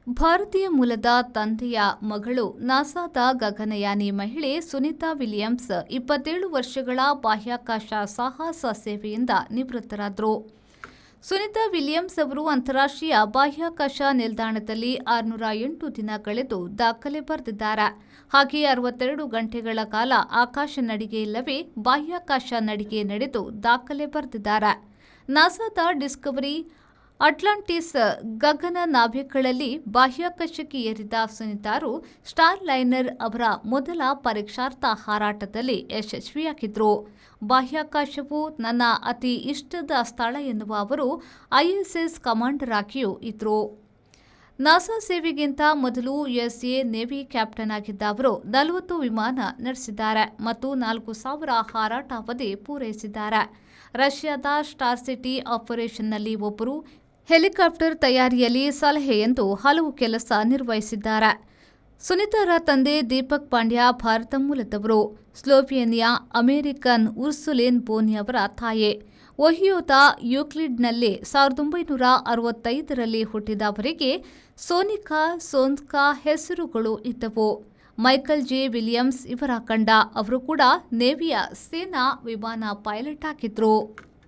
ಭಾರತೀಯ ಮೂಲದ ತಂದೆಯ ಮಗಳು ನಾಸಾದ ಗಗನಯಾನಿ ಮಹಿಳೆ ಸುನೀತಾ ವಿಲಿಯಮ್ಸ್ 27 ವರ್ಷಗಳ ಬಾಹ್ಯಾಕಾಶ ಸಾಹಸ ಸೇವೆಯಿಂದ ನಿವೃತ್ತರಾದರು. ಸುನೀತಾ ವಿಲಿಯಮ್ಸ್ ಅವರು ಅಂತಾರಾಷ್ಟ್ರೀಯ ಬಾಹ್ಯಾಕಾಶ ನಿಲ್ದಾಣದಲ್ಲಿ 608 ದಿನ ಕಳೆದು ದಾಖಲೆ ಬರೆದಿದ್ದಾರೆ. ಹಾಗೆಯೇ 62 ಗಂಟೆಗಳ ಕಾಲ ಆಕಾಶ ನಡಿಗೆ ಇಲ್ಲವೇ ಬಾಹ್ಯಾಕಾಶ ನಡಿಗೆ ನಡೆದು ದಾಖಲೆ ಬರೆದಿದ್ದಾರೆ. ನಾಸಾದ ಡಿಸ್ಕವರಿ, ಅಟ್ಲಾಂಟಿಸ್ ಗಗನ ನಾಭಿಕಗಳಲ್ಲಿ ಬಾಹ್ಯಾಕಾಶಕ್ಕೆ ಏರಿದ ಸುನೀತಾರು ಸ್ಟಾರ್ ಲೈನರ್ ಅವರ ಮೊದಲ ಪರೀಕ್ಷಾರ್ಥ ಹಾರಾಟದಲ್ಲಿ ಯಶಸ್ವಿಯಾಗಿದ್ದರು. ಬಾಹ್ಯಾಕಾಶವು ನನ್ನ ಅತಿ ಇಷ್ಟದ ಸ್ಥಳ ಎನ್ನುವ ಅವರು ಐಎಸ್ಎಸ್ ಕಮಾಂಡರ್ ಆಗಿಯೂ ಇದ್ದರು. ನಾಸಾ ಸೇವೆಗಿಂತ ಮೊದಲು ಯುಎಸ್ಎ ನೇವಿ ಕ್ಯಾಪ್ಟನ್ ಆಗಿದ್ದ ಅವರು 40 ವಿಮಾನ ನಡೆಸಿದ್ದಾರೆ ಮತ್ತು 4000 ಹಾರಾಟಾವಧಿ ಪೂರೈಸಿದ್ದಾರೆ. ರಷ್ಯಾದ ಸ್ಟಾರ್ ಸಿಟಿ ಆಪರೇಷನ್ನಲ್ಲಿ ಒಬ್ಬರು, ಹೆಲಿಕಾಪ್ಟರ್ ತಯಾರಿಯಲ್ಲಿ ಸಲಹೆ ಎಂದು ಹಲವು ಕೆಲಸ ನಿರ್ವಹಿಸಿದ್ದಾರೆ. ಸುನೀತಾರ ತಂದೆ ದೀಪಕ್ ಪಾಂಡ್ಯ ಭಾರತ ಮೂಲದವರು. ಸ್ಲೋವೇನಿಯಾ ಅಮೆರಿಕನ್ ಉರ್ಸುಲೇನ್ ಬೋನಿ ಅವರ ತಾಯಿ. ಒಹಿಯೋದ ಯೂಕ್ಲಿಡ್ನಲ್ಲಿ 1965ರಲ್ಲಿ ಹುಟ್ಟಿದ ಅವರಿಗೆ ಸೋನಿಕಾ, ಸೋನ್ಸ್ಕಾ ಹೆಸರುಗಳು ಇದ್ದವು. ಮೈಕಲ್ ಜೆ ವಿಲಿಯಮ್ಸ್ ಇವರ ಕಂಡ. ಅವರು ಕೂಡ ನೇವಿಯ ಸೇನಾ ವಿಮಾನ ಪೈಲಟ್ ಆಗಿದ್ರು.